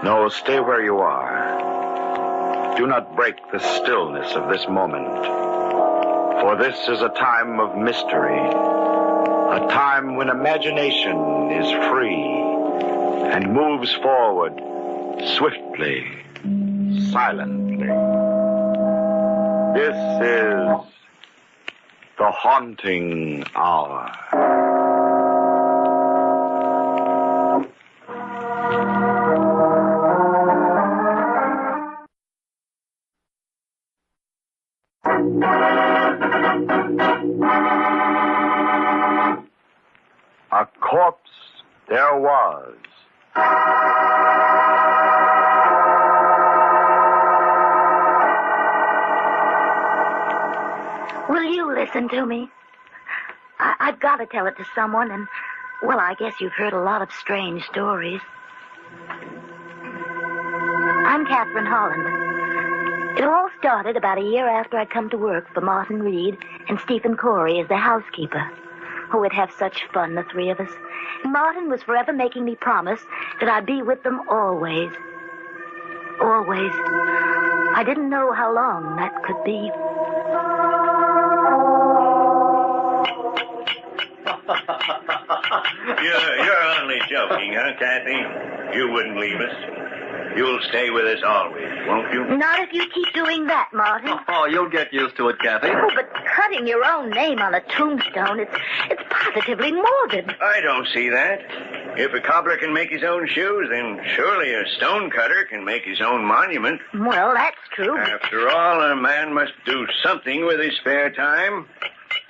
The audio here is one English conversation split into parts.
No, stay where you are. Do not break the stillness of this moment. For this is a time of mystery. A time when imagination is free and moves forward swiftly, silently. This is the haunting hour. A corpse there was. Will you listen to me? I've got to tell it to someone, and, well, I guess you've heard a lot of strange stories. I'm Catherine Holland. It all started about a year after I'd come to work for Martin Reed and Stephen Corey as their housekeeper. Oh, we'd have such fun, the three of us. And Martin was forever making me promise that I'd be with them always. Always. I didn't know how long that could be. You're only joking, huh, Kathy? You wouldn't leave us. You'll stay with us always, won't you? Not if you keep doing that, Martin. Oh, you'll get used to it, Kathy. Oh, but cutting your own name on a tombstone, it's positively morbid. I don't see that. If a cobbler can make his own shoes, then surely a stonecutter can make his own monument. Well, that's true. After all, a man must do something with his spare time.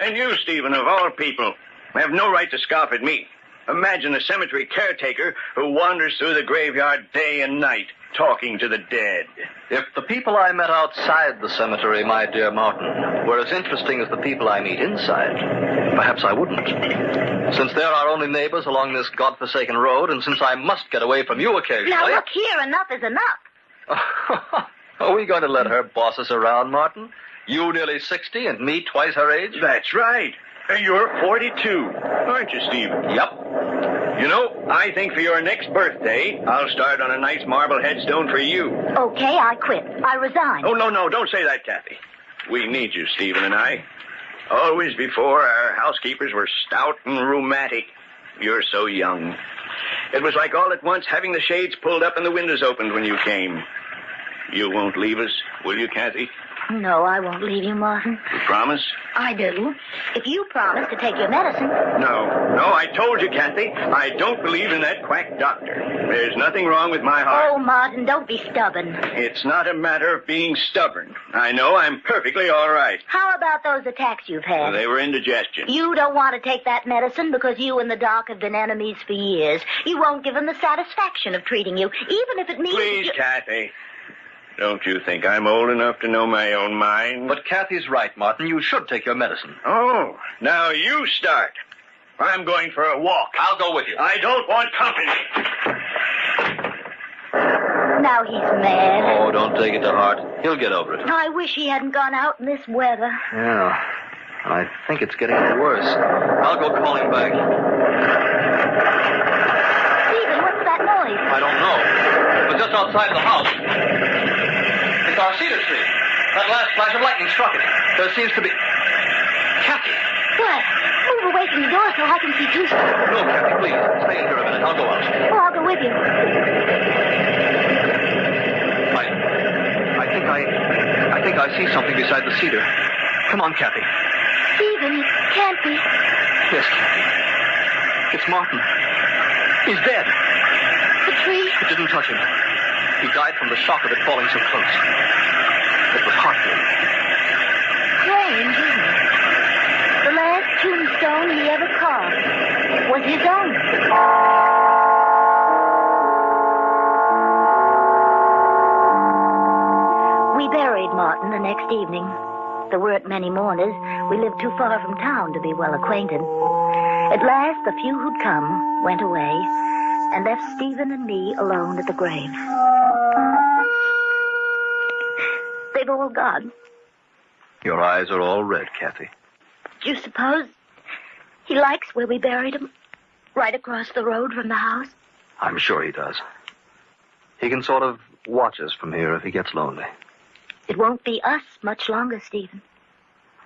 And you, Stephen, of all people, have no right to scoff at me. Imagine a cemetery caretaker who wanders through the graveyard day and night, talking to the dead. If the people I met outside the cemetery, my dear Martin, were as interesting as the people I meet inside, perhaps I wouldn't. Since they're our only neighbors along this godforsaken road, and since I must get away from you occasionally... Now, look here, enough is enough. Are we going to let her boss us around, Martin? You nearly 60 and me twice her age? That's right. And you're 42, aren't you, Stephen? Yep. You know, I think for your next birthday, I'll start on a nice marble headstone for you. Okay, I quit. I resign. Oh, no, don't say that, Kathy. We need you, Stephen and I. Always before, our housekeepers were stout and rheumatic. You're so young. It was like all at once having the shades pulled up and the windows opened when you came. You won't leave us, will you, Kathy? No, I won't leave you, Martin. You promise? I do. If you promise to take your medicine. No, I told you, Kathy. I don't believe in that quack doctor. There's nothing wrong with my heart. Oh, Martin, don't be stubborn. It's not a matter of being stubborn. I know I'm perfectly all right. How about those attacks you've had? They were indigestion. You don't want to take that medicine because you and the doc have been enemies for years. You won't give him the satisfaction of treating you, even if it means... Please, Kathy. Don't you think I'm old enough to know my own mind? But Kathy's right, Martin. You should take your medicine. Oh, now you start. I'm going for a walk. I'll go with you. I don't want company. Now he's mad. Oh, don't take it to heart. He'll get over it. I wish he hadn't gone out in this weather. Yeah, I think it's getting worse. I'll go call him back. Stephen, what's that noise? I don't know. But just outside the house. It's our cedar tree. That last flash of lightning struck it. There seems to be... Kathy! What? Move away from the door so I can see too. No, Kathy, please. Stay in here a minute. I'll go out. Oh, I'll go with you. I think I see something beside the cedar. Come on, Kathy. Stephen, it can't be. Yes, Kathy. It's Martin. He's dead. The tree? It didn't touch him. He died from the shock of it falling so close. It was heartbreaking. Strange, isn't it? The last tombstone he ever carved was his own. We buried Martin the next evening. There weren't many mourners. We lived too far from town to be well acquainted. At last, the few who'd come went away and left Stephen and me alone at the grave. They've all gone. Your eyes are all red, Kathy. Do you suppose he likes where we buried him? Right across the road from the house? I'm sure he does. He can sort of watch us from here if he gets lonely. It won't be us much longer, Stephen.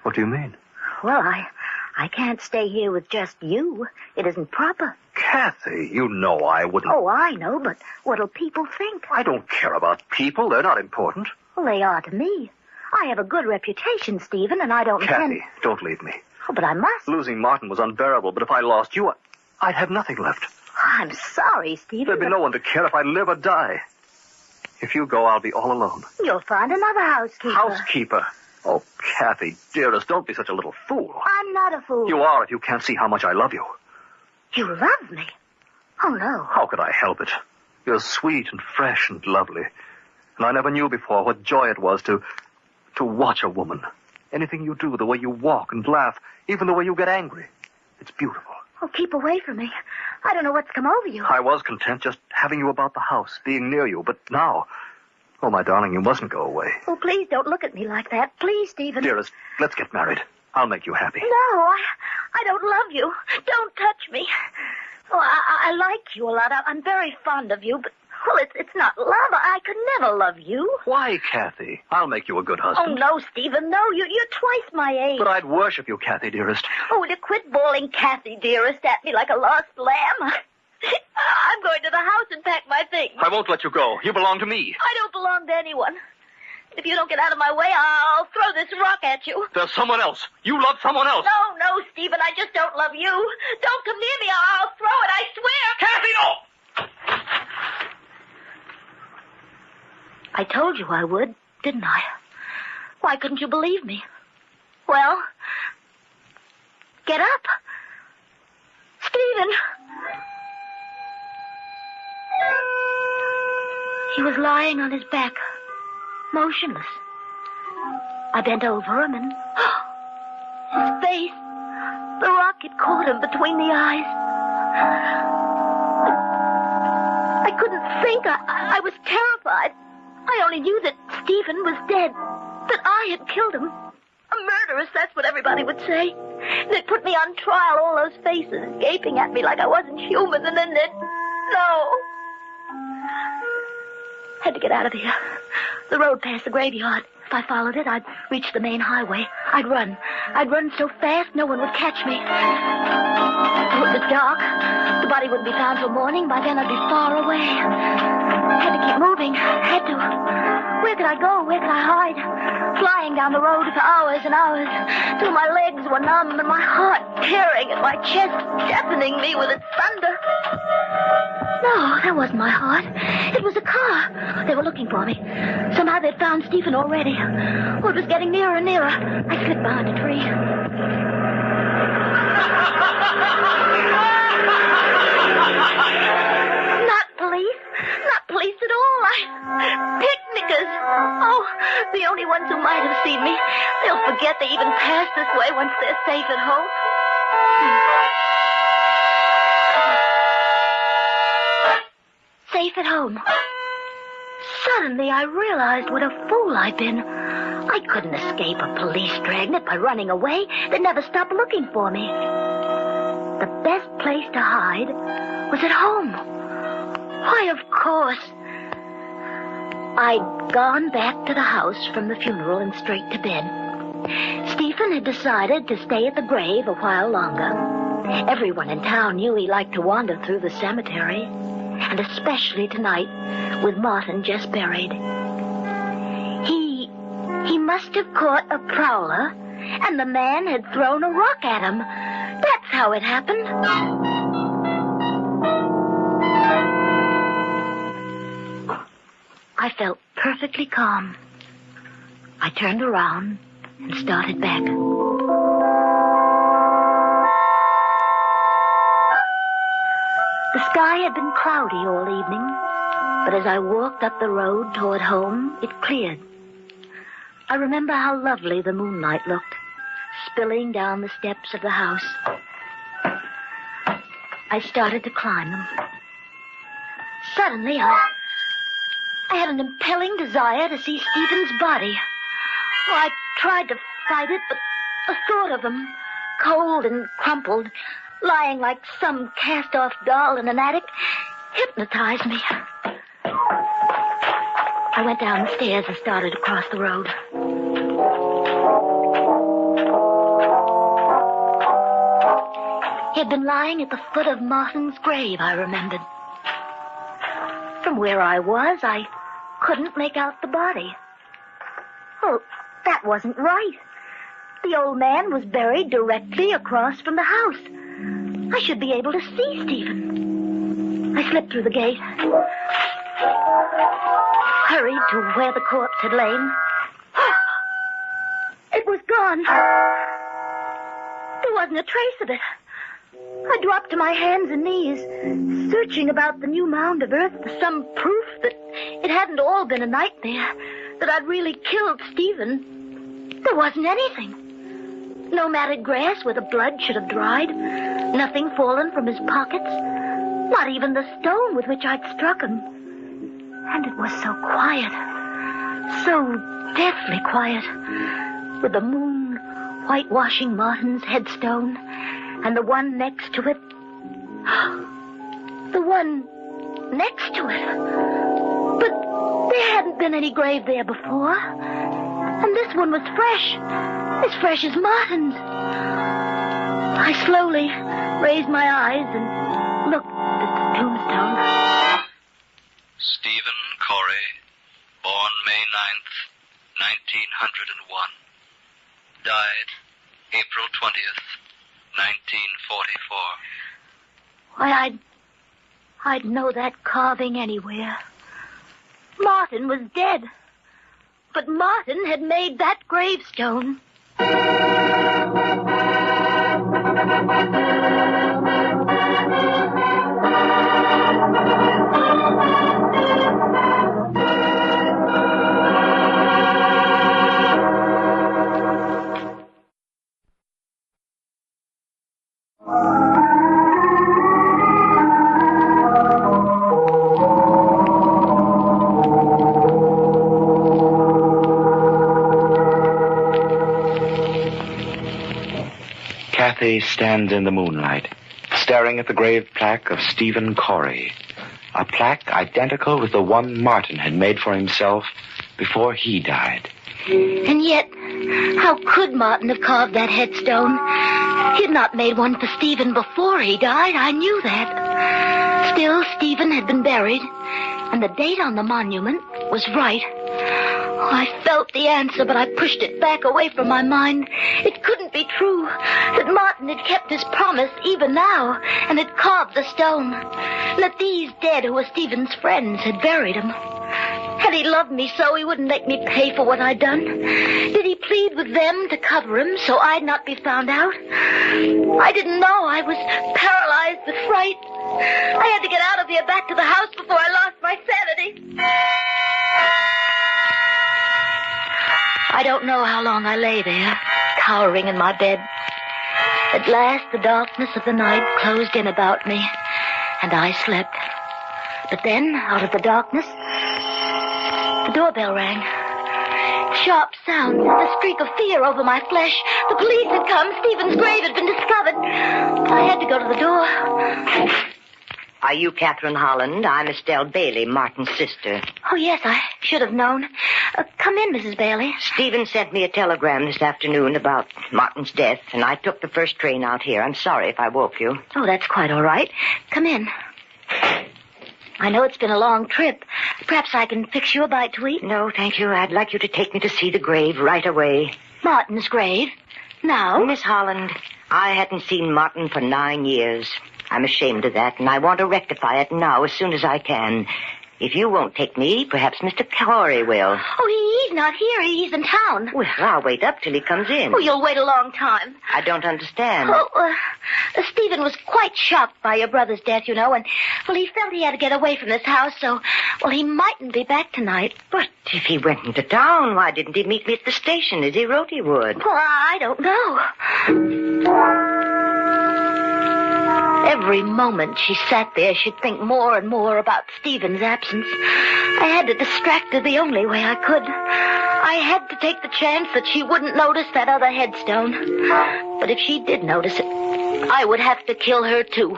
What do you mean? Well, I can't stay here with just you. It isn't proper. Kathy, you know I wouldn't... Oh, I know, but what'll people think? I don't care about people. They're not important. Well, they are to me. I have a good reputation, Stephen, and I don't intend... Kathy, don't leave me. Oh, but I must. Losing Martin was unbearable, but if I lost you, I'd have nothing left. I'm sorry, Stephen. There'd be no one to care if I live or die. If you go, I'll be all alone. You'll find another housekeeper. Housekeeper? Oh, Kathy, dearest, don't be such a little fool. I'm not a fool. You are if you can't see how much I love you. You love me? Oh, no. How could I help it? You're sweet and fresh and lovely. And I never knew before what joy it was to watch a woman. Anything you do, the way you walk and laugh, even the way you get angry. It's beautiful. Oh, keep away from me. I don't know what's come over you. I was content just having you about the house, being near you, but now... Oh, my darling, you mustn't go away. Oh, please don't look at me like that. Please, Stephen. Dearest, let's get married. I'll make you happy. No, I don't love you. Don't touch me. Oh, I like you a lot. I'm very fond of you, but, well, it's not love. I could never love you. Why, Kathy? I'll make you a good Oh, husband. no, Stephen, no. You're twice my age. But I'd worship you, Kathy, dearest. Oh, will you quit bawling Kathy, dearest, at me like a lost lamb? I'm going to the house and pack my things. I won't let you go. You belong to me. I don't belong to anyone. If you don't get out of my way, I'll throw this rock at you. There's someone else. You love someone else. No, Stephen, I just don't love you. Don't come near me. I'll throw it, I swear. Kathy, no! I told you I would, didn't I? Why couldn't you believe me? Well, get up. Stephen. He was lying on his back, motionless. I bent over him and... his face, the rock had caught him between the eyes. I couldn't think. I was terrified. I only knew that Stephen was dead, that I had killed him. A murderess, that's what everybody would say. They'd put me on trial, all those faces gaping at me like I wasn't human, and then they'd... No. Had to get out of here. The road past the graveyard. If I followed it, I'd reach the main highway. I'd run. I'd run so fast no one would catch me. Oh, it was dark. The body wouldn't be found till morning. By then I'd be far away. Had to keep moving. Had to. Where could I go? Where could I hide? Flying down the road for hours and hours, till my legs were numb and my heart tearing at my chest, deafening me with its thunder. No, that wasn't my heart. It was a car. They were looking for me. Somehow they'd found Stephen already. Oh, it was getting nearer and nearer. I slipped behind a tree. Not police. Not police at all. Picnickers. Oh, the only ones who might have seen me. They'll forget they even passed this way once they're safe at home. Safe at home. Suddenly, I realized what a fool I'd been. I couldn't escape a police dragnet by running away. They'd never stop looking for me. The best place to hide was at home. Why, of course. I'd gone back to the house from the funeral and straight to bed. Stephen had decided to stay at the grave a while longer. Everyone in town knew he liked to wander through the cemetery. And especially tonight, with Martin just buried. He must have caught a prowler, and the man had thrown a rock at him. That's how it happened. I felt perfectly calm. I turned around and started back. The sky had been cloudy all evening, but as I walked up the road toward home, it cleared. I remember how lovely the moonlight looked, spilling down the steps of the house. I started to climb them. Suddenly, I had an impelling desire to see Stephen's body. Oh, I tried to fight it, but the thought of him, cold and crumpled, lying like some cast-off doll in an attic, hypnotized me. I went down the stairs and started across the road. He had been lying at the foot of Martin's grave, I remembered. From where I was, I couldn't make out the body. Oh, that wasn't right. The old man was buried directly across from the house. I should be able to see Stephen. I slipped through the gate, hurried to where the corpse had lain. It was gone. There wasn't a trace of it. I dropped to my hands and knees, searching about the new mound of earth for some proof that it hadn't all been a nightmare, that I'd really killed Stephen. There wasn't anything. No matted grass where the blood should have dried, nothing fallen from his pockets, not even the stone with which I'd struck him. And it was so quiet, so deathly quiet, with the moon whitewashing Martin's headstone, and the one next to it. The one next to it. But there hadn't been any grave there before. And this one was fresh. As fresh as Martin's. I slowly raised my eyes and looked at the tombstone. Stephen Corey, born May 9th, 1901. Died April 20th, 1944. Why, I'd know that carving anywhere. Martin was dead. But Martin had made that gravestone. Kathy stands in the moonlight, staring at the grave plaque of Stephen Corey. A plaque identical with the one Martin had made for himself before he died. And yet, how could Martin have carved that headstone? He had not made one for Stephen before he died. I knew that. Still, Stephen had been buried, and the date on the monument was right. I felt the answer, but I pushed it back away from my mind. It couldn't be true that Martin had kept his promise even now and had carved the stone. That these dead who were Stephen's friends had buried him. Had he loved me so he wouldn't make me pay for what I'd done? Did he plead with them to cover him so I'd not be found out? I didn't know. I was paralyzed with fright. I had to get out of here back to the house before I lost my sanity. I don't know how long I lay there, cowering in my bed. At last, the darkness of the night closed in about me, and I slept. But then, out of the darkness, the doorbell rang. Sharp sound sent a streak of fear over my flesh. The police had come. Stephen's grave had been discovered. I had to go to the door. Are you Catherine Holland? I'm Estelle Bailey, Martin's sister. Oh, yes, I should have known. Come in, Mrs. Bailey. Stephen sent me a telegram this afternoon about Martin's death, and I took the first train out here. I'm sorry if I woke you. Oh, that's quite all right. Come in. I know it's been a long trip. Perhaps I can fix you a bite to eat. No, thank you. I'd like you to take me to see the grave right away. Martin's grave? Now? Miss Holland, I hadn't seen Martin for 9 years. I'm ashamed of that, and I want to rectify it now as soon as I can. If you won't take me, perhaps Mr. Corey will. Oh, he's not here. He's in town. Well, I'll wait up till he comes in. Oh, you'll wait a long time. I don't understand. Oh, Stephen was quite shocked by your brother's death, you know, and, well, he felt he had to get away from this house, so, well, he mightn't be back tonight. But if he went into town, why didn't he meet me at the station as he wrote he would? Well, I don't know. Every moment she sat there, she'd think more and more about Stephen's absence. I had to distract her the only way I could. I had to take the chance that she wouldn't notice that other headstone. But if she did notice it, I would have to kill her too.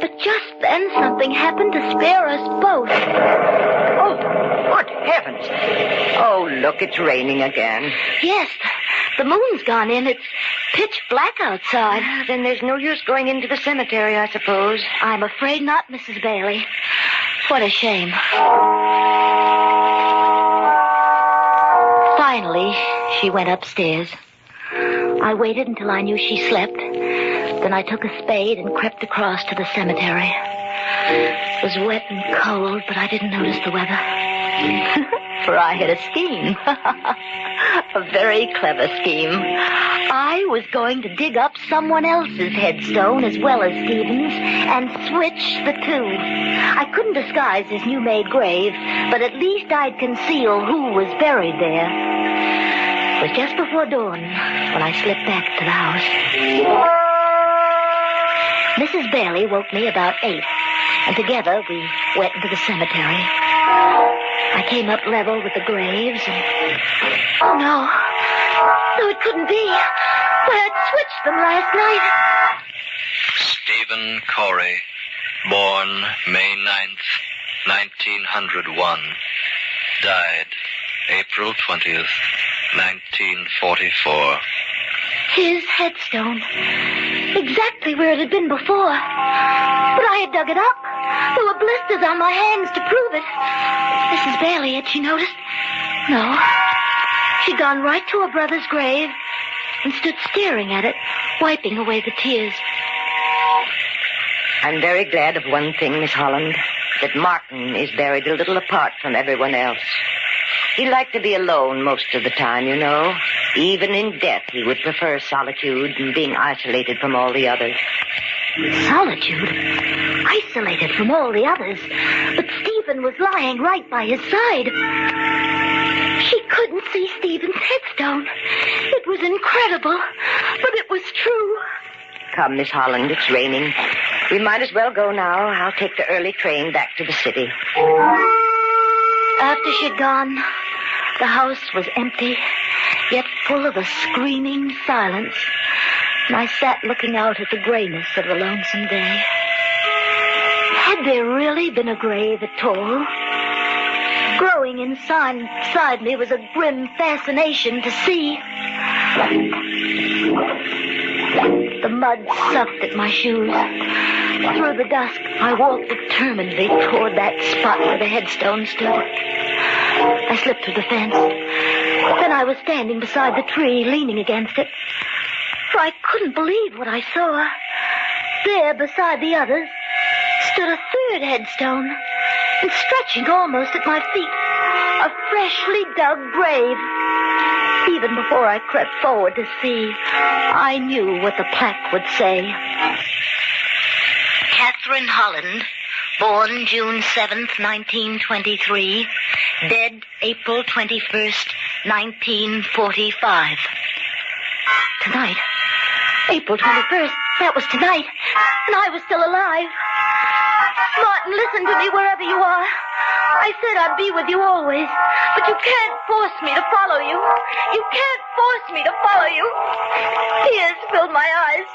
But just then something happened to spare us both. Oh, good heavens. Oh, look, it's raining again. Yes, the moon's gone in. It's pitch black outside. Then there's no use going into the cemetery, I suppose. I'm afraid not, Mrs. Bailey. What a shame. Finally, she went upstairs. I waited until I knew she slept. Then I took a spade and crept across to the cemetery. It was wet and cold, but I didn't notice the weather. For I had a scheme. A very clever scheme. I was going to dig up someone else's headstone as well as Stephen's and switch the two. I couldn't disguise his new-made grave, but at least I'd conceal who was buried there. It was just before dawn when I slipped back to the house. Mrs. Bailey woke me about 8, and together we went into the cemetery. I came up level with the graves, and... Oh, no. No, it couldn't be. Why, I'd switched them last night. Stephen Corey, born May 9th, 1901. Died April 20th, 1944. His headstone. Exactly where it had been before. But I had dug it up. There were blisters on my hands to prove it. Mrs. Bailey, had she noticed? No. She'd gone right to her brother's grave and stood staring at it, wiping away the tears. I'm very glad of one thing, Miss Holland, that Martin is buried a little apart from everyone else. He liked to be alone most of the time, you know. Even in death, he would prefer solitude and being isolated from all the others. Solitude? Isolated from all the others? But Stephen was lying right by his side. She couldn't see Stephen's headstone. It was incredible, but it was true. Come, Miss Holland, it's raining. We might as well go now. I'll take the early train back to the city. After she'd gone, the house was empty, yet full of a screaming silence. And I sat looking out at the grayness of the lonesome day. Had there really been a grave at all? Growing inside me was a grim fascination to see. The mud sucked at my shoes. Through the dusk, I walked determinedly toward that spot where the headstone stood. I slipped through the fence. Then I was standing beside the tree, leaning against it. For I couldn't believe what I saw. There, beside the others, stood a third headstone, and stretching almost at my feet, a freshly dug grave. Even before I crept forward to see, I knew what the plaque would say. Catherine Holland, born June 7th, 1923, dead April 21st, 1945. Tonight, April 21st, that was tonight, and I was still alive. Martin, listen to me wherever you are. I said I'd be with you always, but you can't force me to follow you. You can't force me to follow you. Tears filled my eyes.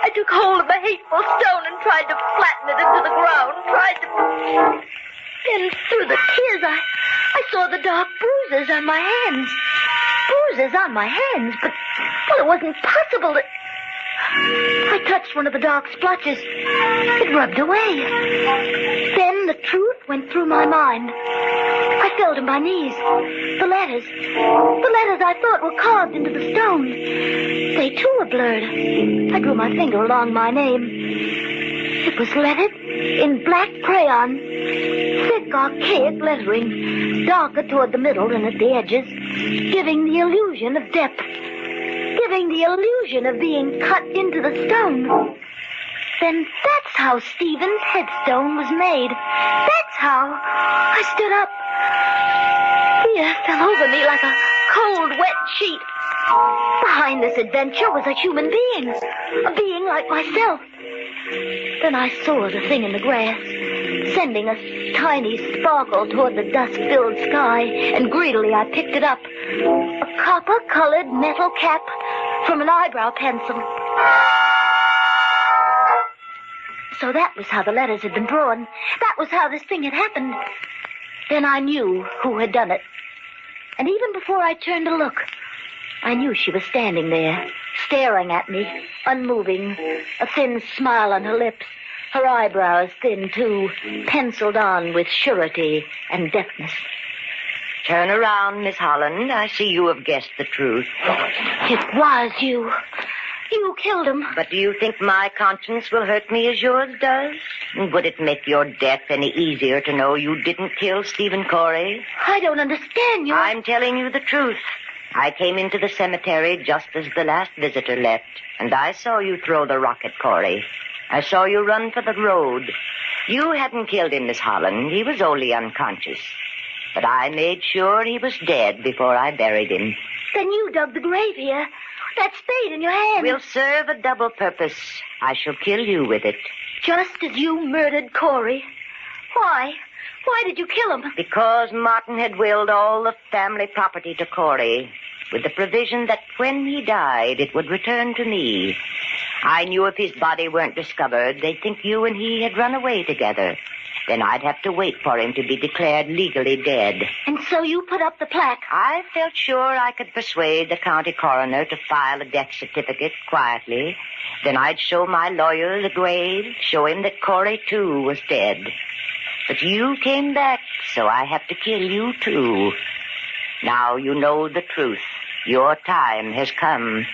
I took hold of a hateful stone and tried to flatten it into the ground, Then through the tears, I saw the dark bruises on my hands. Bruises on my hands, but it wasn't possible that... I touched one of the dark splotches. It rubbed away. Then the truth went through my mind. I fell to my knees. The letters I thought were carved into the stone. They too were blurred. I drew my finger along my name. It was lettered in black crayon. Thick, archaic lettering, darker toward the middle than at the edges, giving the illusion of depth. Giving the illusion of being cut into the stone. Then that's how Stephen's headstone was made. That's how. I stood up. Fear fell over me like a cold, wet sheet. Behind this adventure was a human being. A being like myself. Then I saw the thing in the grass, sending a tiny sparkle toward the dust-filled sky, and greedily I picked it up. A copper-colored metal cap from an eyebrow pencil. So that was how the letters had been drawn. That was how this thing had happened. Then I knew who had done it. And even before I turned to look, I knew she was standing there, staring at me, unmoving, a thin smile on her lips, her eyebrows thin, too, penciled on with surety and deftness. Turn around, Miss Holland. I see you have guessed the truth. It was you. You killed him. But do you think my conscience will hurt me as yours does? Would it make your death any easier to know you didn't kill Stephen Corey? I don't understand you. I'm telling you the truth. I came into the cemetery just as the last visitor left, and I saw you throw the rock at Corey. I saw you run for the road. You hadn't killed him, Miss Holland. He was only unconscious. But I made sure he was dead before I buried him. Then you dug the grave here. That spade in your hand. Will serve a double purpose. I shall kill you with it. Just as you murdered Corey. Why? Why did you kill him? Because Martin had willed all the family property to Corey, with the provision that when he died, it would return to me. I knew if his body weren't discovered, they'd think you and he had run away together. Then I'd have to wait for him to be declared legally dead. And so you put up the plaque? I felt sure I could persuade the county coroner to file a death certificate quietly. Then I'd show my lawyer the grave, show him that Corey, too, was dead. But you came back, so I have to kill you, too. Now you know the truth. Your time has come.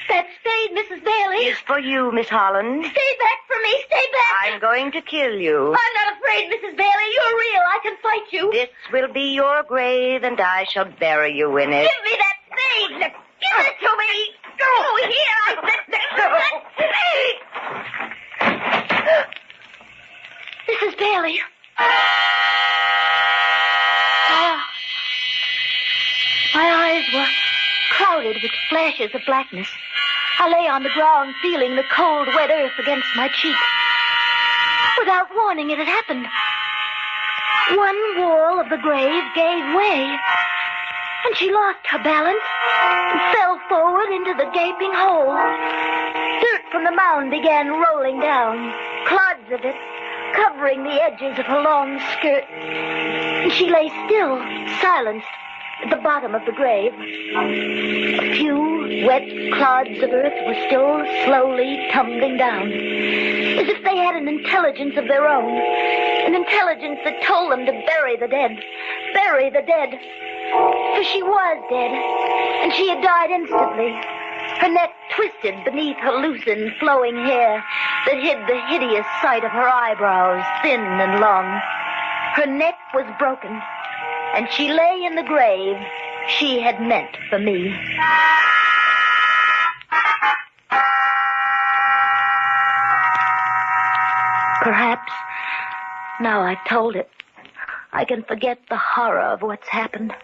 That spade, Mrs. Bailey. Is for you, Miss Holland. Stay back from me. Stay back. I'm going to kill you. I'm not afraid, Mrs. Bailey. You're real. I can fight you. This will be your grave, and I shall bury you in it. Give me that spade. Give it to me. Go here. I said that spade. Mrs. Bailey. My eyes were clouded with flashes of blackness. I lay on the ground, feeling the cold, wet earth against my cheek. Without warning, it had happened. One wall of the grave gave way, and she lost her balance and fell forward into the gaping hole. Dirt from the mound began rolling down, clods of it covering the edges of her long skirt. And she lay still, silenced, at the bottom of the grave. A few wet clods of earth were still slowly tumbling down, as if they had an intelligence of their own, an intelligence that told them to bury the dead. Bury the dead. For she was dead, and she had died instantly. Her neck twisted beneath her loosened, flowing hair that hid the hideous sight of her eyebrows, thin and long. Her neck was broken, and she lay in the grave she had meant for me. Perhaps, now I've told it, I can forget the horror of what's happened.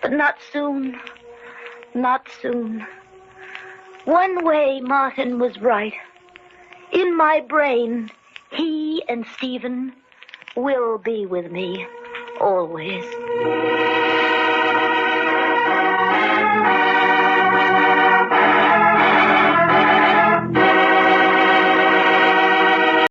But not soon. Not soon. One way Martin was right. In my brain, he and Stephen will be with me always.